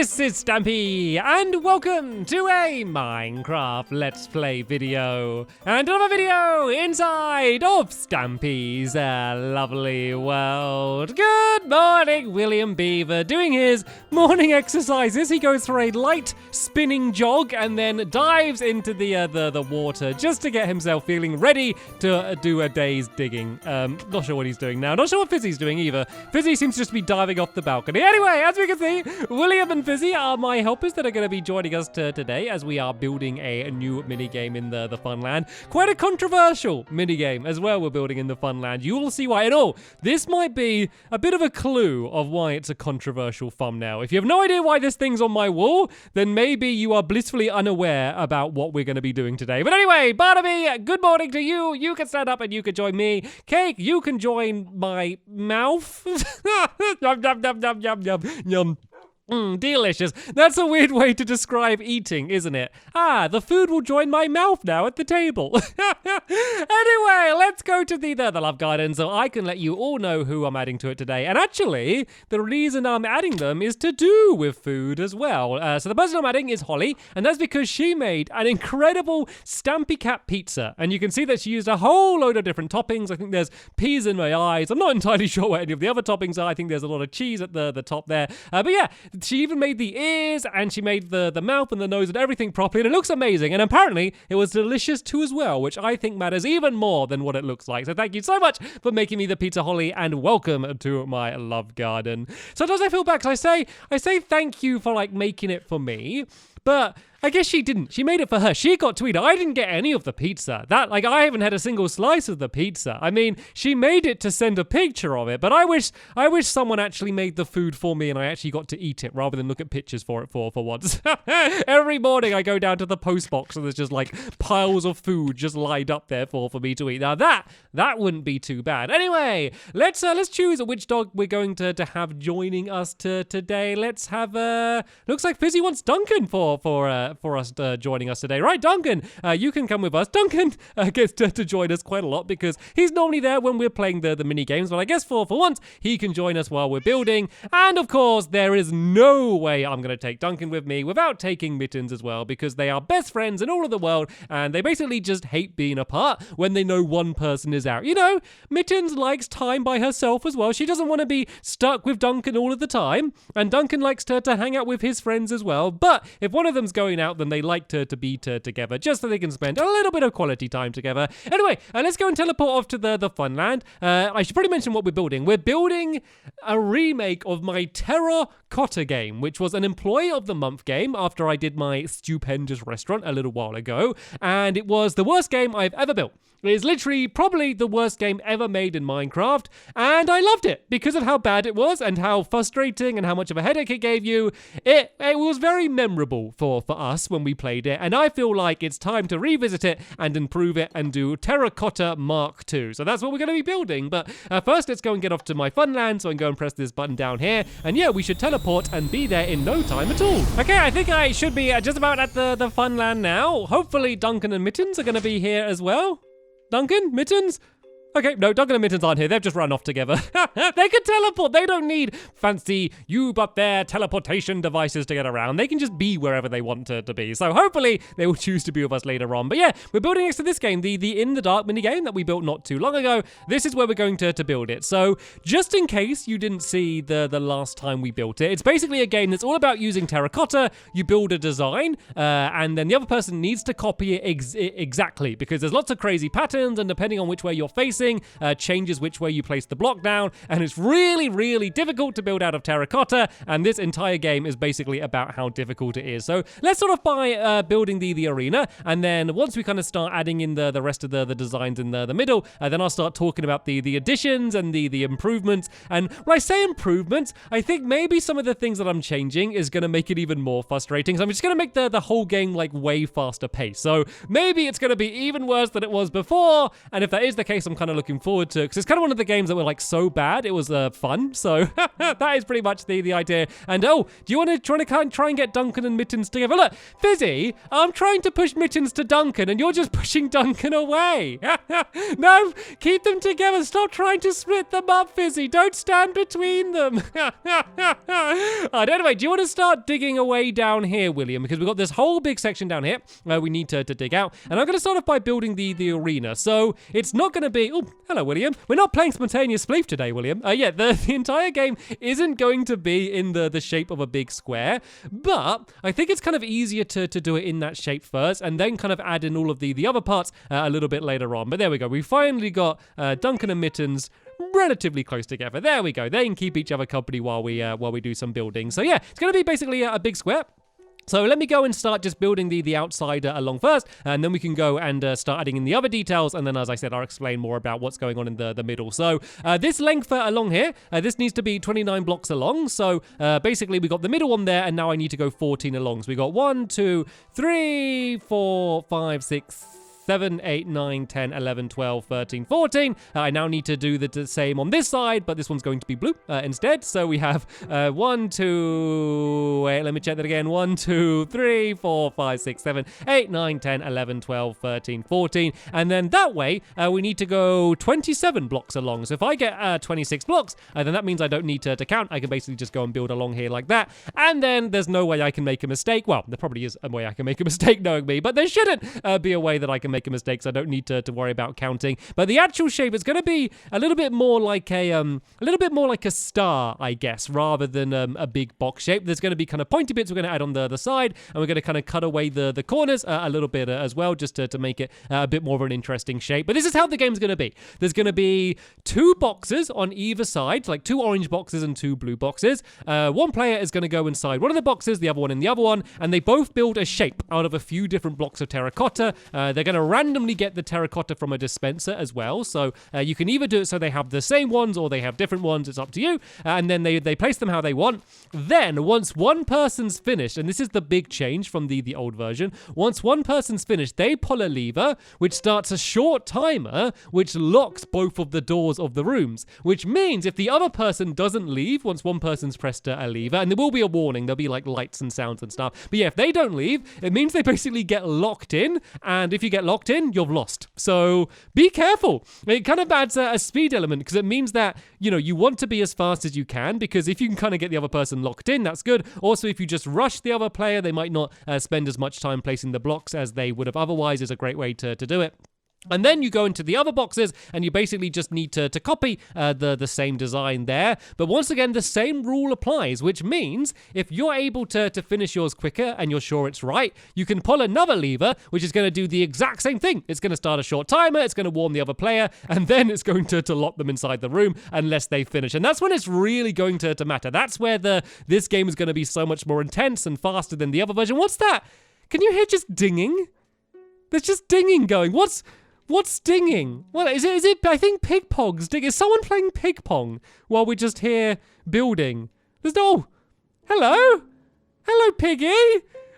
This is Stampy, and welcome to a Minecraft Let's Play video. And another video inside of Stampy's lovely world. Good morning, William Beaver, doing his morning exercises. He goes for a light spinning jog and then dives into the water just to get himself feeling ready to do a day's digging. Not sure what he's doing now. Not sure what Fizzy's doing either. Fizzy seems to just be diving off the balcony. Anyway, as we can see, William and Fizzy are my helpers that are going to be joining us today as we are building a new minigame in the Funland. Quite a controversial minigame as well we're building in the Funland. You will see why. And this might be a bit of a clue of why it's a controversial thumbnail. If you have no idea why this thing's on my wall, then maybe you are blissfully unaware about what we're going to be doing today. But anyway, Barnaby, good morning to you. You can stand up and you can join me. Cake, you can join my mouth. Yum, yum, yum, yum, yum, yum, yum. Delicious. That's a weird way to describe eating, isn't it? The food will join my mouth now at the table. Anyway, let's go to the love garden so I can let you all know who I'm adding to it today. And actually, the reason I'm adding them is to do with food as well. So the person I'm adding is Holly, and that's because she made an incredible Stampy Cat pizza. And you can see that she used a whole load of different toppings. I think there's peas in my eyes. I'm not entirely sure what any of the other toppings are. I think there's a lot of cheese at the top there. But yeah, she even made the ears, and she made the mouth and the nose and everything properly, and it looks amazing. And apparently, it was delicious too as well, which I think matters even more than what it looks like. So thank you so much for making me the pizza, Holly, and welcome to my love garden. Sometimes I feel bad because I say thank you for like making it for me, but I guess she didn't. She made it for her. She got to eat it. I didn't get any of the pizza. I haven't had a single slice of the pizza. I mean, she made it to send a picture of it, but I wish someone actually made the food for me and I actually got to eat it rather than look at pictures for it for once. Every morning I go down to the post box and there's just like piles of food just lined up there for me to eat. Now that wouldn't be too bad. Anyway, let's choose which dog we're going to have joining us today. Let's have looks like Fizzy wants Duncan for us joining us today. Right, Duncan, you can come with us. Duncan gets to join us quite a lot because he's normally there when we're playing the mini games, but I guess for once he can join us while we're building. And of course, there is no way I'm going to take Duncan with me without taking Mittens as well, because they are best friends in all of the world and they basically just hate being apart when they know one person is out. You know, Mittens likes time by herself as well. She doesn't want to be stuck with Duncan all of the time, and Duncan likes to hang out with his friends as well. But if one of them's going out, then they like to be together just so they can spend a little bit of quality time together. Anyway, let's go and teleport off to the Funland. I should probably mention what we're building. We're building a remake of my Terracotta game, which was an Employee of the Month game after I did my stupendous restaurant a little while ago, and it was the worst game I've ever built. It is literally probably the worst game ever made in Minecraft, and I loved it because of how bad it was and how frustrating and how much of a headache it gave you. It was very memorable for us when we played it, and I feel like it's time to revisit it and improve it and do Terracotta Mark II. So that's what we're going to be building, but first let's go and get off to my Funland so I can go and press this button down here, and yeah, we should teleport and be there in no time at all. Okay, I think I should be just about at the Funland now. Hopefully Duncan and Mittens are going to be here as well. Duncan? Mittens? Okay, no, Duncan and Mittens aren't here. They've just run off together. They can teleport. They don't need fancy you-but-there teleportation devices to get around. They can just be wherever they want to be. So hopefully they will choose to be with us later on. But yeah, we're building next to this game, the In the Dark minigame that we built not too long ago. This is where we're going to build it. So just in case you didn't see the last time we built it, it's basically a game that's all about using terracotta. You build a design, and then the other person needs to copy it exactly, because there's lots of crazy patterns, and depending on which way you're facing, changes which way you place the block down, and it's really, really difficult to build out of terracotta, and this entire game is basically about how difficult it is. So let's sort of by building the arena, and then once we kind of start adding in the rest of the designs in the middle, then I'll start talking about the additions and the improvements. And when I say improvements, I think maybe some of the things that I'm changing is going to make it even more frustrating. So I'm just going to make the whole game like way faster pace. So maybe it's going to be even worse than it was before, and if that is the case, I'm kind of of looking forward to, because it's kind of one of the games that were like so bad it was fun. So that is pretty much the idea. And oh, do you want to try and get Duncan and Mittens together? Look, Fizzy, I'm trying to push Mittens to Duncan, and you're just pushing Duncan away. No, keep them together. Stop trying to split them up, Fizzy. Don't stand between them. Anyway, do you want to start digging away down here, William? Because we've got this whole big section down here we need to dig out. And I'm going to start off by building the arena. So it's not going to be... Oh, hello, William. We're not playing Spontaneous Spleef today, William. Yeah, the entire game isn't going to be in the shape of a big square. But I think it's kind of easier to do it in that shape first and then kind of add in all of the other parts a little bit later on. But there we go. We finally got Duncan and Mittens relatively close together. There we go. They can keep each other company while we do some building. So yeah, it's going to be basically a big square. So let me go and start just building the outside along first, and then we can go and start adding in the other details, and then, as I said, I'll explain more about what's going on in the middle. So this length along here, this needs to be 29 blocks along. So basically we got the middle one there, and now I need to go 14 along. So we got 1, 2, 3, 4, 5, 6, 7, 8, 9, 10, 11, 12, 13, 14. I now need to do the same on this side, but this one's going to be blue instead. So we have 1, 2, wait, let me check that again. 1, 2, 3, 4, 5, 6, 7, 8, 9, 10, 11, 12, 13, 14. And then that way, we need to go 27 blocks along. So if I get 26 blocks, then that means I don't need to count. I can basically just go and build along here like that. And then there's no way I can make a mistake. Well, there probably is a way I can make a mistake knowing me, but there shouldn't be a way that I can make a mistake, so I don't need to worry about counting. But the actual shape is going to be a little bit more like a star, I guess, rather than a big box shape. There's going to be kind of pointy bits we're going to add on the side, and we're going to kind of cut away the corners a little bit as well, just to make it a bit more of an interesting shape. But this is how the game's going to be. There's going to be 2 boxes on either side, like 2 orange boxes and 2 blue boxes. One player is going to go inside one of the boxes, the other one in the other one, and they both build a shape out of a few different blocks of terracotta. They're going to randomly get the terracotta from a dispenser as well. So you can either do it so they have the same ones or they have different ones. It's up to you. And then they place them how they want. Then once one person's finished, and this is the big change from the old version, once one person's finished, they pull a lever which starts a short timer which locks both of the doors of the rooms, which means if the other person doesn't leave once one person's pressed a lever, and there will be a warning, there'll be like lights and sounds and stuff, but yeah, if they don't leave, it means they basically get locked in, and if you get locked in, you've lost. So be careful. It kind of adds a speed element, because it means that, you know, you want to be as fast as you can, because if you can kind of get the other person locked in, that's good. Also, if you just rush the other player, they might not spend as much time placing the blocks as they would have otherwise. Is a great way to do it. And then you go into the other boxes and you basically just need to copy the same design there. But once again, the same rule applies, which means if you're able to finish yours quicker and you're sure it's right, you can pull another lever, which is going to do the exact same thing. It's going to start a short timer, it's going to warn the other player, and then it's going to lock them inside the room unless they finish. And that's when it's really going to matter. That's where this game is going to be so much more intense and faster than the other version. What's that? Can you hear just dinging? There's just dinging going. What's dinging? Well, is it? I think pig pong's dinging. Is someone playing pig pong while we're just here building? There's no. Hello, piggy.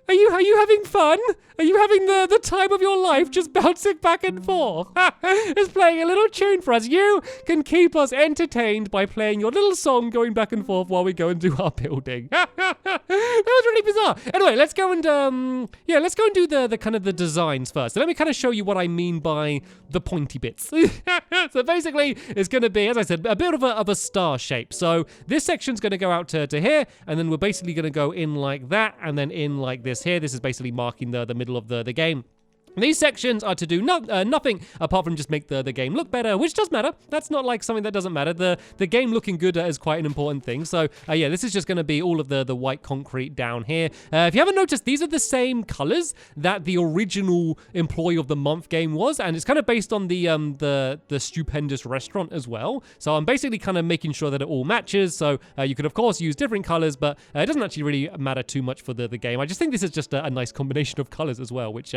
Are you having fun? Are you having the time of your life just bouncing back and forth? It's playing a little tune for us. You can keep us entertained by playing your little song going back and forth while we go and do our building. That was really bizarre. Anyway, let's go and do the kind of the designs first. So let me kind of show you what I mean by the pointy bits. So basically, it's going to be, as I said, a bit of a star shape. So this section's going to go out to here, and then we're basically going to go in like that, and then in like this here. This is basically marking the middle of the game. These sections are to do nothing apart from just make the game look better, which does matter. That's not like something that doesn't matter. The game looking good is quite an important thing. So yeah, this is just going to be all of the white concrete down here. If you haven't noticed, these are the same colors that the original Employee of the Month game was, and it's kind of based on the Stupendous Restaurant as well. So I'm basically kind of making sure that it all matches. So you could of course use different colors, but it doesn't actually really matter too much for the game. I just think this is just a nice combination of colors as well, which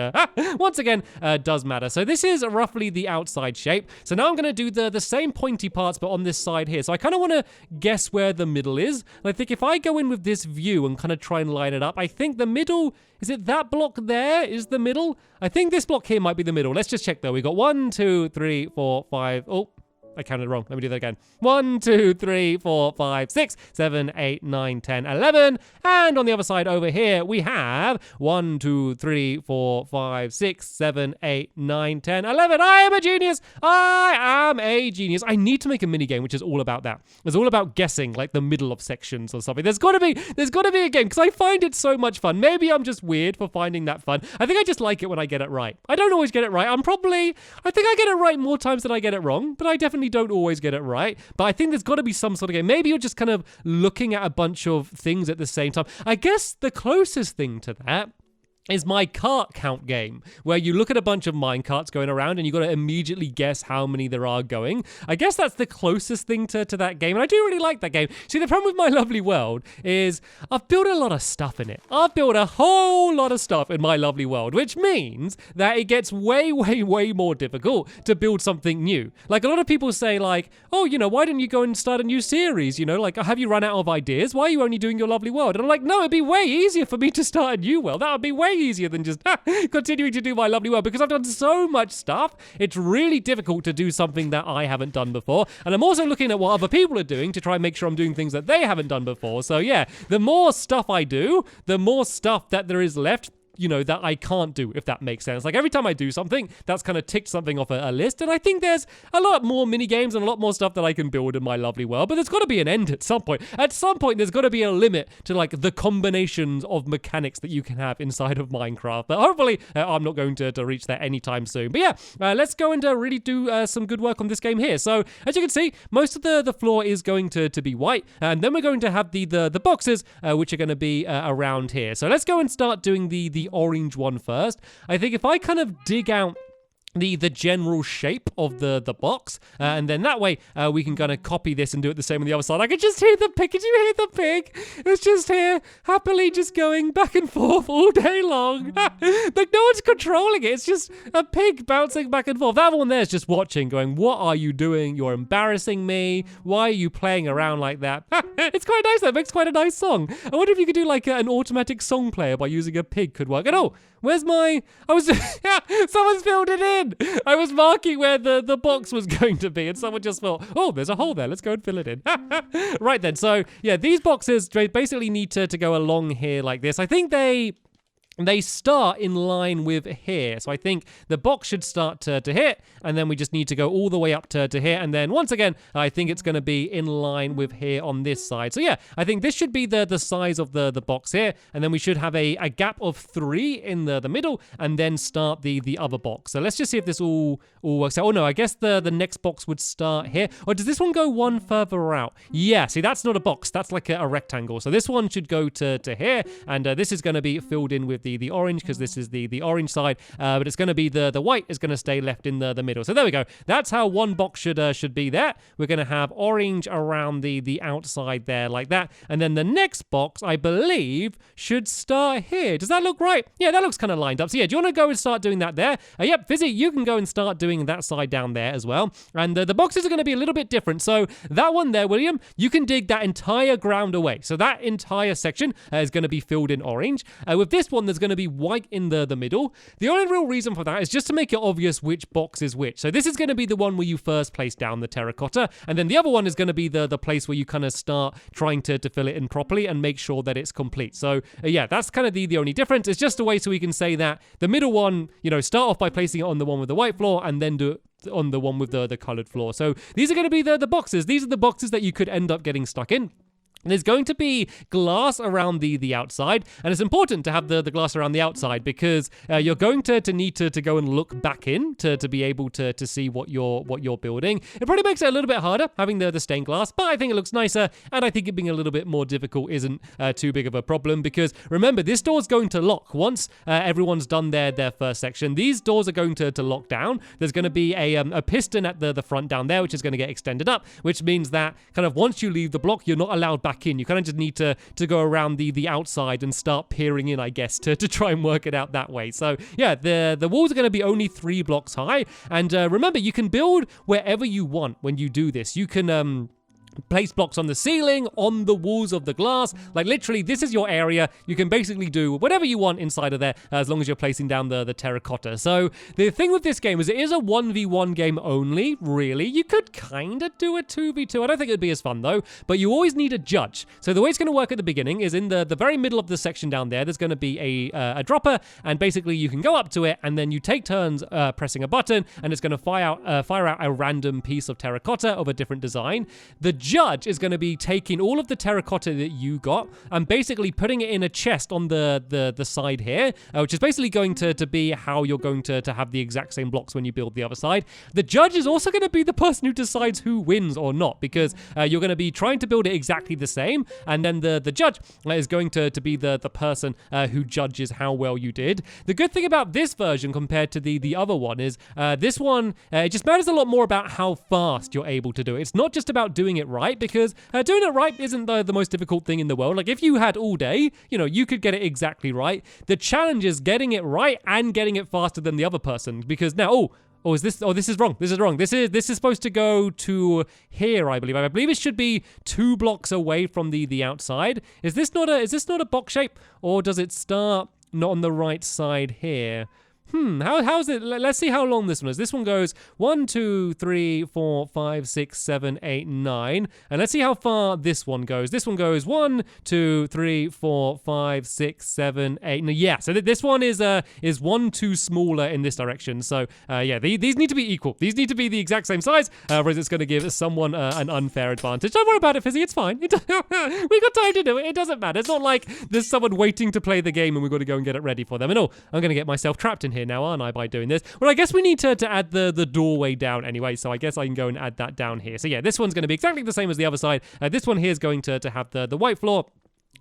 once again, does matter. So this is roughly the outside shape. So now I'm going to do the same pointy parts, but on this side here. So I kind of want to guess where the middle is. And I think if I go in with this view and kind of try and line it up, I think the middle, is it that block there is the middle? I think this block here might be the middle. Let's just check though. We got 1, 2, 3, 4, 5. Oh, I counted wrong. Let me do that again. 1, 2, 3, 4, 5, 6, 7, 8, 9, 10, 11. And on the other side over here, we have 1, 2, 3, 4, 5, 6, 7, 8, 9, 10, 11. I am a genius. I am a genius. I need to make a mini game, which is all about that. It's all about guessing like the middle of sections or something. There's got to be a game because I find it so much fun. Maybe I'm just weird for finding that fun. I think I just like it when I get it right. I don't always get it right. I think I get it right more times than I get it wrong, but I definitely don't always get it right. But I think there's got to be some sort of game. Maybe you're just kind of looking at a bunch of things at the same time. I guess the closest thing to that is my cart count game, where you look at a bunch of mine carts going around and you got to immediately guess how many there are going. I guess that's the closest thing to that game, and I do really like that game. See, the problem with my lovely world is I've built a lot of stuff in it. I've built a whole lot of stuff in my lovely world, which means that it gets way, way, way more difficult to build something new. Like, a lot of people say, like, oh, why didn't you go and start a new series? Like, have you run out of ideas? Why are you only doing your lovely world? And I'm like, no, it'd be way easier for me to start a new world. That would be way easier than just continuing to do my lovely world, because I've done so much stuff. It's really difficult to do something that I haven't done before. And I'm also looking at what other people are doing to try and make sure I'm doing things that they haven't done before. So yeah, the more stuff I do, the more stuff that there is left, that I can't do, if that makes sense. Like, every time I do something, that's kind of ticked something off a list, and I think there's a lot more mini games and a lot more stuff that I can build in my lovely world, but there's got to be an end at some point. At some point, there's got to be a limit to, like, the combinations of mechanics that you can have inside of Minecraft, but hopefully, I'm not going to reach that anytime soon. But yeah, let's go and really do some good work on this game here. So, as you can see, most of the floor is going to be white, and then we're going to have the boxes, which are going to be around here. So let's go and start doing the orange one first. I think if I kind of dig out the general shape of the box, and then that way we can kind of copy this and do it the same on the other side. I could just hear the pig. Could you hear the pig? It's just here happily just going back and forth all day long. Like, no one's controlling it. It's just a pig bouncing back and forth. That one there is just watching, going, what are you doing? You're embarrassing me. Why are you playing around like that? It's quite nice though. It makes quite a nice song. I wonder if you could do like an automatic song player by using a pig could work. And oh, where's my... someone's filled it in. I was marking where the box was going to be, and someone just thought, oh, there's a hole there. Let's go and fill it in. Right then. So, yeah, these boxes basically need to go along here like this. I think they start in line with here. So I think the box should start to hit, and then we just need to go all the way up to here. And then once again, I think it's going to be in line with here on this side. So yeah, I think this should be the size of the box here. And then we should have a gap of 3 in the middle, and then start the other box. So let's just see if this all works out. Oh no, I guess the next box would start here. Or does this one go one further out? Yeah, see, that's not a box. That's like a rectangle. So this one should go to here. And this is going to be filled in with the orange, because this is the orange side, but it's going to be the white is going to stay left in the middle. So there we go. That's how one box should be there. We're going to have orange around the outside there like that, and then the next box, I believe, should start here. Does that look right? Yeah, that looks kind of lined up. So yeah, do you want to go and start doing that there? Yep, Fizzy, you can go and start doing that side down there as well. And the boxes are going to be a little bit different. So that one there, William, you can dig that entire ground away. So that entire section is going to be filled in orange. With this one, there's going to be white in the middle. The only real reason for that is just to make it obvious which box is which. So this is going to be the one where you first place down the terracotta, and then the other one is going to be the place where you kind of start trying to fill it in properly and make sure that it's complete. So yeah, that's kind of the only difference. It's just a way so we can say that the middle one, start off by placing it on the one with the white floor, and then do it on the one with the colored floor. So these are going to be the boxes. These are the boxes that you could end up getting stuck in. There's going to be glass around the outside, and it's important to have the glass around the outside, because you're going to need to go and look back in to be able to see what you're building. It probably makes it a little bit harder having the stained glass, but I think it looks nicer, and I think it being a little bit more difficult isn't too big of a problem, because remember, this door's going to lock once everyone's done their first section. These doors are going to lock down. There's going to be a piston at the front down there, which is going to get extended up, which means that kind of once you leave the block, you're not allowed back back in. You kind of just need to go around the outside and start peering in, I guess, to try and work it out that way. So yeah, the walls are going to be only 3 blocks high. And remember, you can build wherever you want when you do this. You can place blocks on the ceiling, on the walls of the glass. Like literally, this is your area. You can basically do whatever you want inside of there as long as you're placing down the terracotta. So the thing with this game is it is a 1v1 game only, really. You could kind of do a 2v2. I don't think it'd be as fun though, but you always need a judge. So the way it's going to work at the beginning is in the very middle of the section down there's going to be a dropper, and basically you can go up to it and then you take turns pressing a button, and it's going to fire out a random piece of terracotta of a different design. The judge is going to be taking all of the terracotta that you got and basically putting it in a chest on the side here, which is basically going to be how you're going to have the exact same blocks when you build the other side. The judge is also going to be the person who decides who wins or not, because you're going to be trying to build it exactly the same, and then the judge is going to be the person who judges how well you did. The good thing about this version compared to the other one is this one, it just matters a lot more about how fast you're able to do it. It's not just about doing it right, because doing it right isn't the most difficult thing in the world. Like if you had all day, you could get it exactly right. The challenge is getting it right and getting it faster than the other person, because now, this is wrong. This is wrong. This is supposed to go to here, I believe. I believe it should be 2 blocks away from the outside. Is this not a box shape, or does it start not on the right side here? How's it? Let's see how long this one is. This one goes 1, 2, 3, 4, 5, 6, 7, 8, 9. And let's see how far this one goes. This one goes 1, 2, 3, 4, 5, 6, 7, 8. No, yeah, so this one is 1 too smaller in this direction. So yeah, these need to be equal. These need to be the exact same size, otherwise it's going to give someone an unfair advantage. Don't worry about it, Fizzy. It's fine. We got time to do it. It doesn't matter. It's not like there's someone waiting to play the game and we've got to go and get it ready for them. And I'm going to get myself trapped in here now, aren't I, by doing this? Well, I guess we need to add the doorway down anyway, so I guess I can go and add that down here. So yeah, this one's going to be exactly the same as the other side. This one here is going to have the white floor.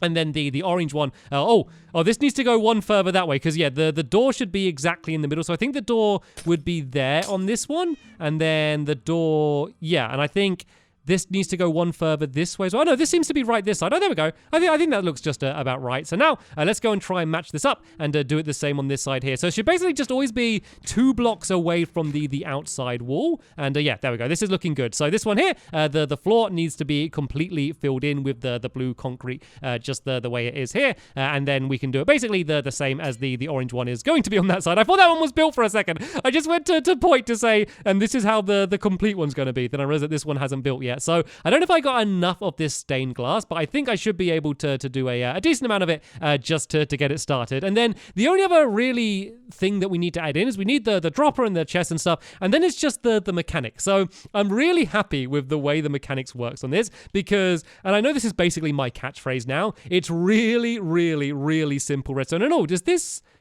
And then the orange one, this needs to go one further that way, because yeah, the door should be exactly in the middle. So I think the door would be there on this one, and then the door, yeah, and I think this needs to go one further this way. So, no, this seems to be right this side. Oh, there we go. I think that looks just about right. So now let's go and try and match this up and do it the same on this side here. So it should basically just always be 2 blocks away from the outside wall. And yeah, there we go. This is looking good. So this one here, the floor needs to be completely filled in with the blue concrete, just the way it is here. And then we can do it basically the same as the orange one is going to be on that side. I thought that one was built for a second. I just went to point to say, and this is how the complete one's going to be. Then I realized that this one hasn't built yet. So I don't know if I got enough of this stained glass, but I think I should be able to do a decent amount of it just to get it started. And then the only other really thing that we need to add in is we need the dropper and the chest and stuff, and then it's just the mechanics. So I'm really happy with the way the mechanics works on this, because, and I know this is basically my catchphrase now, it's really, really, really simple redstone. And is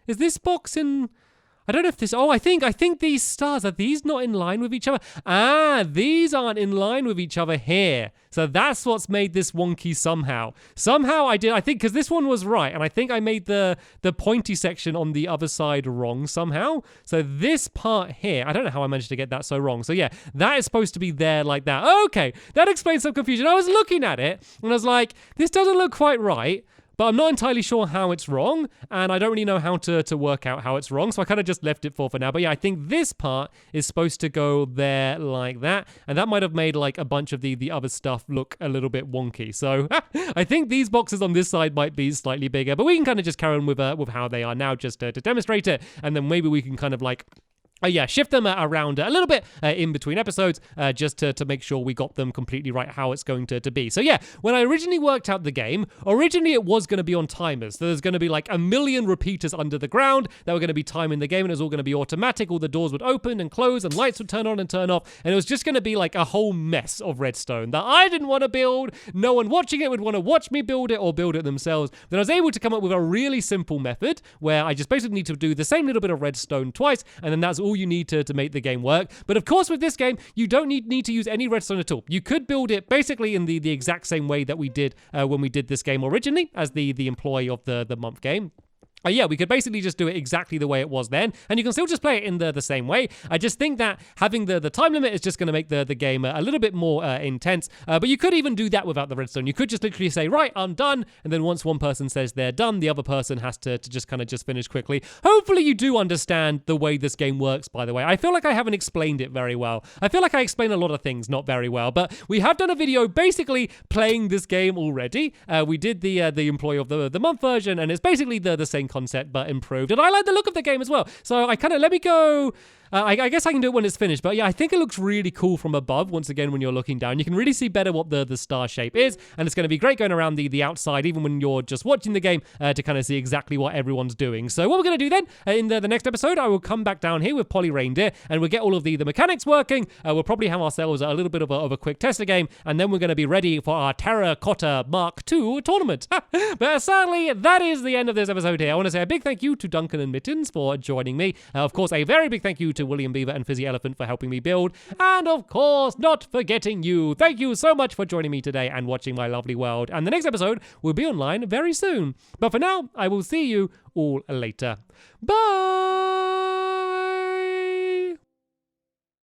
this box in... I don't know if this... I think these stars, are these not in line with each other? These aren't in line with each other here. So that's what's made this wonky somehow. I think, because this one was right, and I think I made the pointy section on the other side wrong somehow. So this part here, I don't know how I managed to get that so wrong. So yeah, that is supposed to be there like that. Okay, that explains some confusion. I was looking at it, and I was like, this doesn't look quite right. But I'm not entirely sure how it's wrong, and I don't really know how to work out how it's wrong, so I kind of just left it for now. But yeah, I think this part is supposed to go there like that, and that might have made like a bunch of the other stuff look a little bit wonky. So I think these boxes on this side might be slightly bigger, but we can kind of just carry on with how they are now just to demonstrate it, and then maybe we can kind of like... shift them around a little bit in between episodes just to make sure we got them completely right how it's going to be. So yeah, when I originally worked out the game, it was going to be on timers. So there's going to be like 1 million repeaters under the ground that were going to be timing the game, and it was all going to be automatic. All the doors would open and close, and lights would turn on and turn off, and it was just going to be like a whole mess of redstone that I didn't want to build. No one watching it would want to watch me build it or build it themselves. Then I was able to come up with a really simple method where I just basically need to do the same little bit of redstone twice, and then that's all you need to make the game work. But of course, with this game, you don't need to use any redstone at all. You could build it basically in the exact same way that we did when we did this game originally as the employee of the month game. Yeah, we could basically just do it exactly the way it was then, and you can still just play it in the same way. I just think that having the time limit is just going to make the game a little bit more intense, but you could even do that without the redstone. You could just literally say, right, I'm done, and then once one person says they're done, the other person has to just kind of just finish quickly. Hopefully you do understand the way this game works, by the way. I feel like I haven't explained it very well. I feel like I explain a lot of things not very well, but we have done a video basically playing this game already. We did the Employee of the Month version, and it's basically the same concept but improved, and I like the look of the game as well, so I kind of let me go. I guess I can do it when it's finished, but yeah, I think it looks really cool from above. Once again, when you're looking down, you can really see better what the star shape is, and it's going to be great going around the outside, even when you're just watching the game, to kind of see exactly what everyone's doing. So what we're going to do then, in the next episode, I will come back down here with Polly Reindeer, and we'll get all of the mechanics working. We'll probably have ourselves a little bit of a quick tester game, and then we're going to be ready for our Terracotta Mark II tournament. But sadly, that is the end of this episode here. I want to say a big thank you to Duncan and Mittens for joining me. Of course, a very big thank you to William Beaver and Fizzy Elephant for helping me build. And of course, not forgetting you. Thank you so much for joining me today and watching my lovely world. And the next episode will be online very soon. But for now, I will see you all later. Bye!